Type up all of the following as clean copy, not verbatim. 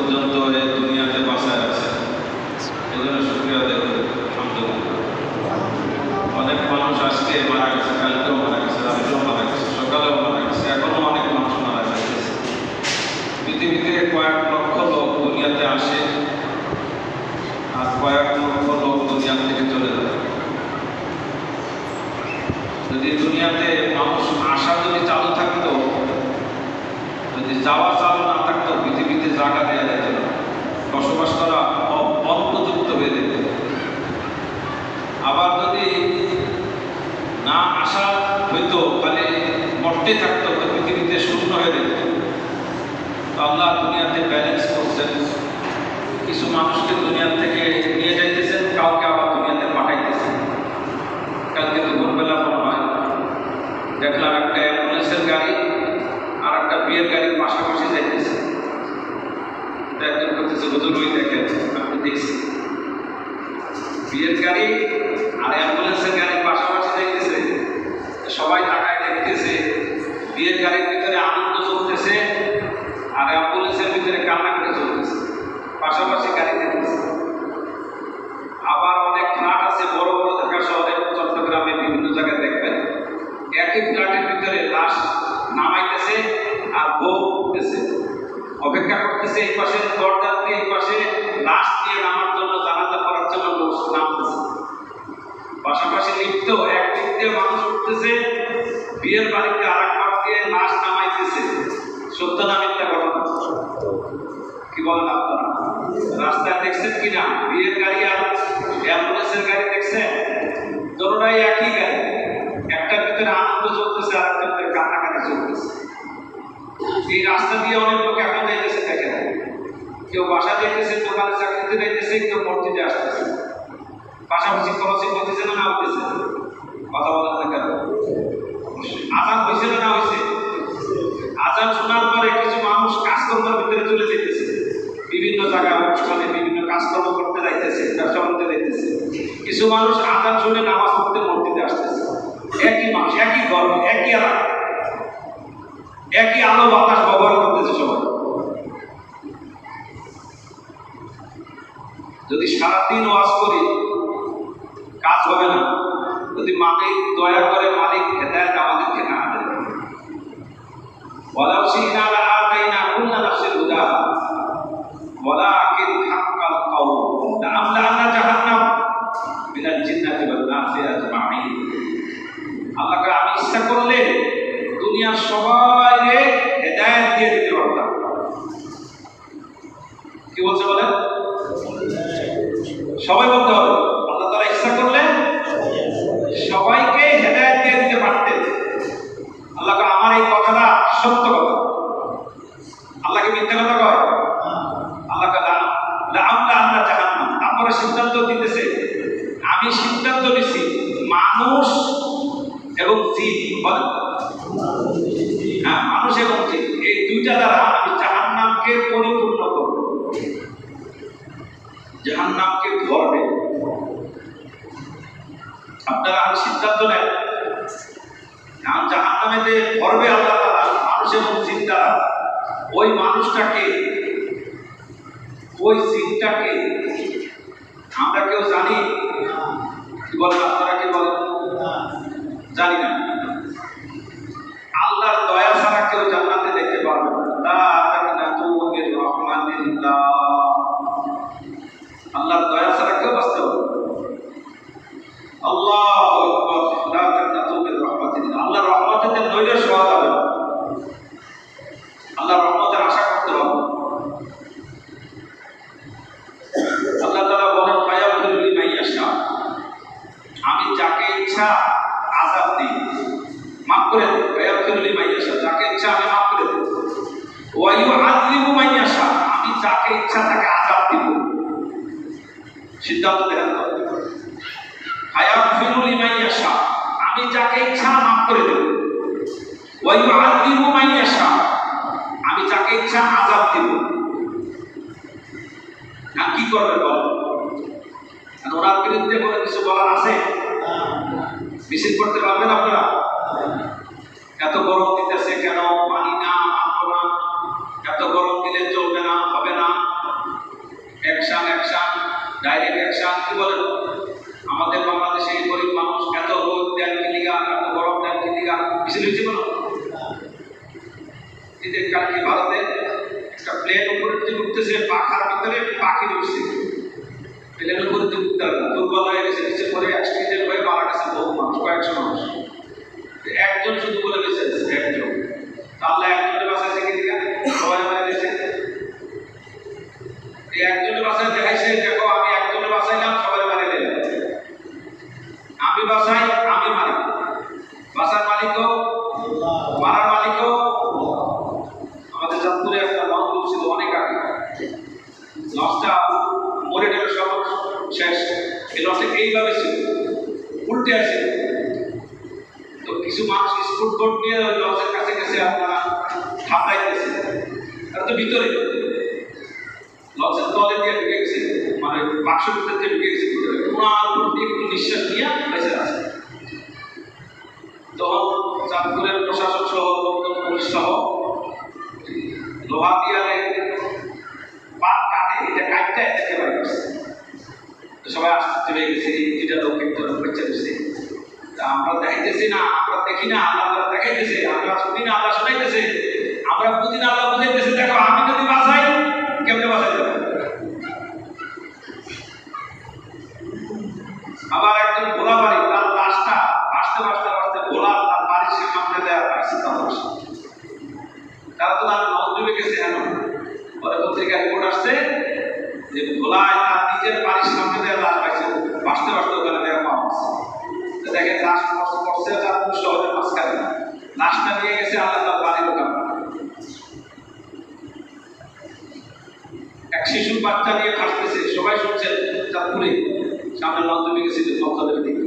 পর্যন্ত এই দুনিয়াতে বাঁচায় আছে, এই জন্য শুক্রিয়া দেব। আলহামদুলিল্লাহ। অনেক মানুষ আজকে মারা গেছে, কালকেও মারা গেছে, রাত্রেও মারা গেছে, সকালেও মারা গেছে, এখনো অনেক মানুষ মারা গেছে। পৃথিবীতে কয়েক লক্ষ লোক দুনিয়াতে আসে আর কয়েক লক্ষ লোক দুনিয়া থেকে চলে যায়। যদি দুনিয়াতে মানুষ আসা যদি চালু থাকতো, যদি যাওয়া চালু না থাকতো, পৃথিবীতে জায়গা দেওয়া যেত না, বসবাস করা অনুপযুক্ত হয়ে যেত। আবার যদি না আসা হইতো, তাহলে মরতে থাকতো, তো পৃথিবীতে শূন্য হয়ে যেত। আল্লাহ দুনিয়াতে ব্যালেন্স করছেন, কিছু মানুষকে দুনিয়া থেকে নিয়ে যাইতেছেন, কাউকে আবার দুনিয়াতে পাঠাইতেছেন। কালকে দুপুরবেলা মনে হয় দেখলাম একটা অ্যাম্বুলেন্সের গাড়ি আর একটা বিয়ের গাড়ির পাশাপাশি যাইতেছে। একজন করতেছে, হুজুর ওই দেখেন, আপনি দেখছি বিয়ের গাড়ি আর অ্যাম্বুলেন্সের গাড়ির পাশাপাশি যাইতেছে। সবাই তাকায় দেখতেছে, বিয়ের গাড়ির ভিতরে আনন্দ চলতেছে আর অ্যাম্বুলেন্সের ভিতরে কান্নাকাটি চলতেছে, পাশাপাশি গাড়ি দেখতেছে। আবার অনেক ফ্ল্যাট আছে বড় বড় ঢাকা শহরে, চট্টগ্রামে বিভিন্ন জায়গায় দেখবেন, একই ফ্ল্যাটের ভিতরে লাশ নামাইতেছে আর বউ উঠতেছে, অপেক্ষা করতেছে এই পাশে দরজা দিয়ে এই পাশে লাশ দিয়ে নামার জন্য, জানাজা করার জন্য লোক নামতেছে। পাশাপাশি লিফটেও এক দিক দিয়ে মানুষ উঠতেছে, বিয়ের বাড়িতে আর এক পাশ দিয়ে লাশ নামাইতেছে। সত্য না মিথ্যা ঘটনা? কি বলেন আপনারা? রাস্তায় দেখছেন কিনা বিয়ের গাড়ি আর অ্যাম্বুলেন্সের গাড়ি দেখছেন? দুটোটাই একই গাড়ি, একটার ভিতরে আনন্দ চলতেছে আর একটার ভিতরে কান্নাকাটি চলতেছে। এই রাস্তা দিয়ে অনেক লোক এখন যাইতেছে, দেখেন, কেউ বাসা যাইতেছে, দোকানে চাকরিতে যাইতেছে, কেউ মসজিদে আসতেছে। পাশাপাশি ক্রসিং হতেছে না হতেছে? কথা বলেন না কেন? আজান হয়েছে না হয়েছে? আজান শোনার পরে কিছু মানুষ কাজকর্মের ভিতরে চলে যেতেছে, বিভিন্ন জায়গায় অনুষ্ঠানে বিভিন্ন কাজকর্ম করতে যাইতেছে, ব্যবসা করতে যাইতেছে। কিছু মানুষ আজান শুনে নামাজ পড়তে মসজিদে আসতেছে। একই মানুষ, একই গর্ব, একই এলাকা, একই আলো বাতাস ব্যবহার করতেছে সবাই। যদি সারাদিন ওয়াজ করি কাজ হবে না, যদি মালিক দয়া করে, মালিক হেদায়েত আমাদেরকে না দেয়। ওয়ালাউ শি'না লাআতাইনা কুল্লা নাফসিন হুদাহা ওয়ালাকিন হাক্কাল কাওল লা'আমলা'আন্না জাহান্নাম মিনাল জিন্নাতি ওয়ান নাসি আজমাইন। আল্লাহকে আমি ইচ্ছা করলে দুনিয়ার সবাইকে হেদায়েত দিয়ে দিতে পারতাম। কি বলছে বলেন? সবাই বলতে হবে, আল্লাহ তাআলা ইচ্ছা করলে সবাইকে হেদায়েত দিয়ে দিতে পারতেন। আল্লাহ আমার এই কথাটা সত্য কথা, আল্লাহকে মিথ্যা কথা কয়? আল্লাহকে লা'আমলা'আন্না জাহান্নাম। তারপরে সিদ্ধান্ত দিতেছে, আমি সিদ্ধান্ত নিছি মানুষ এবং জিন, বলেন হ্যাঁ, মানুষ এবং জিন, এই দুইটা দ্বারা আমি জাহান্নামকে পরিপূর্ণ করব, জাহান্নামকে ভরবে। আপনারা আমি সিদ্ধান্ত নেন, জাহান্নামেতে ভরবে আল্লাহ তাআলা মানুষ এবং জিন দ্বারা। ওই মানুষটাকে, ওই জিনটাকে আমরা কেউ জানি? কি বলেন আপনারা? কি বলেন? জানি না। আল্লাহর দয়া ছাড়া কেউ জান্নাতে দেখতে পারবে না। লা তাকনাতু মির রাহমাতিল্লাহ। আল্লাহর দয়া ছাড়া কেউ বাঁচতে পারবে না। আল্লাহু আকবার। লা তাকনাতু মির রাহমাতিল্লাহ। আল্লাহর রহমতের নৈরাশ্য হওয়া যাবে না। আল্লাহর রহমতের আশা করতে হবে। আল্লাহ তাআলা বলেন, ফায়াগফিরু লিমান ইয়াশা, আমি যাকে ইচ্ছা আযাব দিই, মাফ করে দেই। ফায়াগফিরু লিমান ইয়াশা, যাকে ইচ্ছা আমি মাফ করে দেই। ওয়া ইউআযযিবু মান ইয়াশা, আমি যাকে ইচ্ছা তাকে আযাব দিব। সিদ্ধান্ত দেন তো। ফায়াগফিরু লিমান ইয়াশা, আমি যাকে ইচ্ছা মাফ করে দেব। ওয়া ইউআযযিবু মান ইয়াশা, আমি যাকে ইচ্ছা আযাব দিব। না কি করবে বলেন? ওনার বিরুদ্ধে কোনো কিছু বলার আছে? মিছিল করতে পারবেন আপনারা? এত গরম দিতেছে কেন? পানি না, মানব না। এত গরম দিলে চলবে না, হবে না। শান্তি বলেন আমাদের বাংলাদেশে এই গরিব মানুষ এত রোদ দেন কি লিগা, এত গরম দেন কি লিগা, কিছু লিখছে বলো। এদের কালকে ভারতে একটা প্লেন উপরে উঠতেছে, পাখার ভিতরে পাখি ঢুকছে, প্লেনের উপরে উঠতে দুর্বল হয়ে গেছে, নিচে পরে অ্যাক্সিডেন্ট হয়ে মারা গেছে বহু মানুষ, কয়েকশো মানুষ। একজন শুধু বলে বেঁচে আছে, একজন। আল্লাহ একজনের বাসায় কি দিকা সবাই মারা গেছে। এই একজনের বাসায় দেখাইছে, দেখো আমি একজনের বাসাইলাম, সবাই মারা গেলাম। আমি বাসাই, আমি মারি, বাসার মালিকও মারার মালিকও। আমাদের চাঁদপুরে একটা লঞ্চ ছিল অনেক আগে, লঞ্চটা মরে গেল, সব শেষ। এই লঞ্চে এইভাবে ছিল, উল্টে আছে। তো কিছু মানুষ স্কুল বোর্ড নিয়ে লঞ্চের কাছে গেছে, আপনারা থাপাইতেছে, তারা তো ভিতরে লঞ্চের তলে দিয়ে ঢুকে গেছে, মানে বাক্স ভিতর দিয়ে ঢুকে গেছে ভিতরে, ওনার উপর দিয়ে একটু নিঃশ্বাস নিয়ে বেঁচে আছে। তখন চাঁদপুরের প্রশাসন সহ পুলিশ সহ লোহা দিয়ালে পাট কাটে, এটা কাটতে দেখতে পারে সবাই আসতে চলে গেছে, এটা লোক একটা বেঁচে গেছে। আমরা দেখাইতেছি না, আমরা দেখি না, আল্লাহ দেখাইতেছে, আমরা শুনি না, আল্লাহ শোনাইতেছে, আমরা বুঝি না, আল্লাহ বুঝাইতেছে। দেখো আমি যদি বাঁচাই, কেমনে বাঁচাই যাবো? আবার একজন ভোলা বাড়ি, তার লাশটা বাঁচতে বাঁচতে বাঁচতে ভোলা তার বাড়ির সামনে দেওয়া পাইছে, তারা তো তার নজ ডুবে গেছে। কেন? পরে পত্রিকায় রিপোর্ট আসছে যে ভোলায় তার নিজের বাড়ির সামনে দেওয়া লাশ পাইছে, বাঁচতে বাঁচতে ওখানে দেওয়া পাওয়া গেছে। দেখেন লাশ পড়ছে চাঁদপুর শহরের মাঝখানে, লাশটা নিয়ে গেছে আল্লাহ তার বাড়ির ওখানে। এক শিশুর বাচ্চা নিয়ে ভাসতেছে, সবাই শুনছেন চাঁদপুরে, সামনে লঞ্চ ডুবে গেছে, লঞ্চের দিকে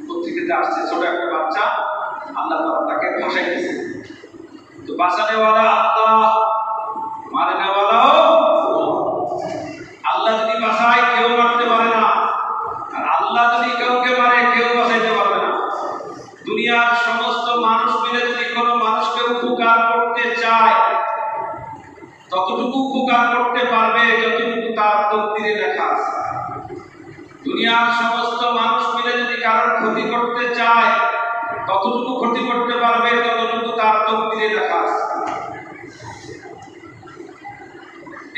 পত্রিকাতে আসছে ছোট একটা বাচ্চা, আল্লাহ তাকে ভাসাইতেছে। তো বাঁচানেওয়ালা আল্লাহ, মারেনেওয়ালাও আল্লাহ। যদি বাঁচায় কেউ মারতে পারে না, আর আল্লাহ যদি কাউকে মারে কেউ বাঁচাইতে পারবে না। দুনিয়ার সমস্ত মানুষ মিলে যদি কোনো মানুষকে উপকার করতে চায়, ততটুকু উপকার করতে পারবে যতটুকু তার তকদিরে লেখা আছে। দুনিয়ার সমস্ত মানুষ মিলে যদি কারোর ক্ষতি করতে চায়, ততটুকু ক্ষতি করতে পারবে যতটুকু তার তকদিরে লেখা আছে।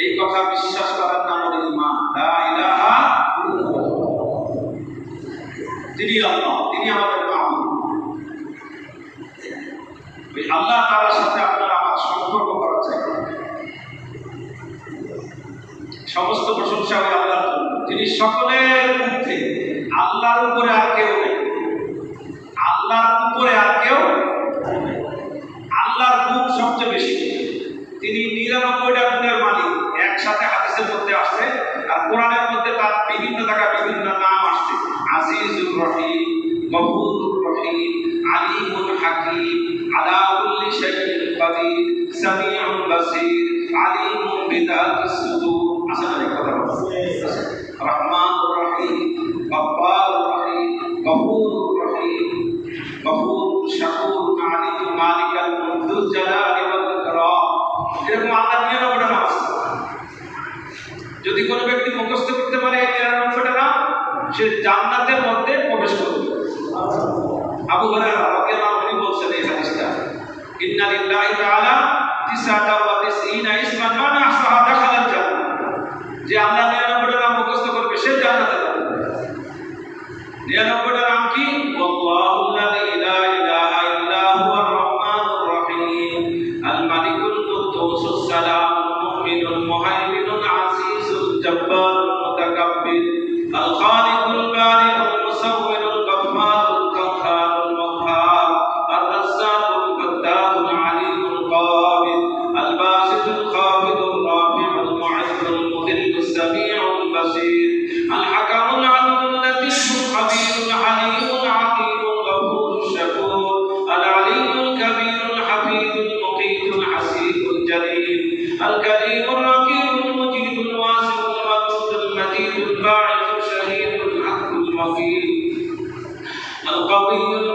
এই কথা বিশ্বাস করার নাম হলো ঈমান। লা ইলাহা ইল্লাল্লাহ। তিনি আল্লাহ, তিনি আমাদের মাবুদ। ওই আল্লাহ তাআলার সাথে আপনার আমার সম্পর্ক করা চাই। সমস্ত প্রশংসা ওই আল্লাহর জন্য, তিনি সকলের মধ্যে, আল্লাহর উপরে আর কেউ নেই, আল্লাহর উপরে আর কেউ, আল্লাহর গুণ সবচেয়ে বেশি। তিনি 99টা গুণের মালিক, একসাথে হাদিসের মধ্যে আসছে, আর কোরআনের মধ্যে তার বিভিন্ন জায়গায় বিভিন্ন নাম আসছে। আজিজুর রহিম, গফুরুর রহিম, আলিমুল হাকিম, আলা কুল্লি শাইইন কাদির, সামিউল বাসীর, আলিমুন বিযাতিস সুদূর। আসলে কথা বলছে রহমানুর রহিম, গফফারুর রহিম, গফুরুর রহিম, গফুর শাকুর, আলিম মালিকাল মুলক, যুল জালালি ওয়াল ইকরাম। এরকম আল্লাহ 99টা নাম আছে। যদি কোনো ব্যক্তি মুখস্থ করতে পারে এই 99টা নাম, সে জান্নাতের মধ্যে প্রবেশ করবে। আবু হুরায়রা রাদিয়াল্লাহু আনহু বলছেন এই হাদিসটা, ইন্না লিল্লাহি তাআলা 99 ইসমান মান আহসাহা দাখালাল জান্নাহ। যে আল্লাহ 99টা নাম মুখস্থ করবে সে জান্নাতে যাবে। 99টা নাম কি? আল্লাহুল্লাযী লা ইলাহা ইল্লা হুয়ার রহমানুর রহিম, আল মালিকুল কুদ্দুসুস সালামুল মুমিনুল মুহাইমিনুল আজিজুল জব্বারুল মুতাকাব্বির, আল খালিকুল বারিউল মুসাওwirul গফফারুল কাহ্হারুল ওয়াহ্হাব, আর রাজ্জাকুল ফাত্তাহুল আলিমুল কাবিদ, আল বাসিতুল খাফিদুর রাফিউল মু'ইজ্জুল মুযিল্লুস সামিউল বাসীর, আল হাকামুল আদলুল লতীফুল খাবীরুল আলিমুল হাকীমুল গফুরুশ শাকুর, আল আলিয়ুল কাবীরুল হাফীজুল মুকীতুল হাসীবুল জালিল, আল কারীমুর রাকিবুল মুজিদুল ওয়াসিউল ওয়াদুদুল মাজিদুল বাঈসুল শাহীদুল হাক্কুল ওয়াকিল, আল কাওয়িয়ুল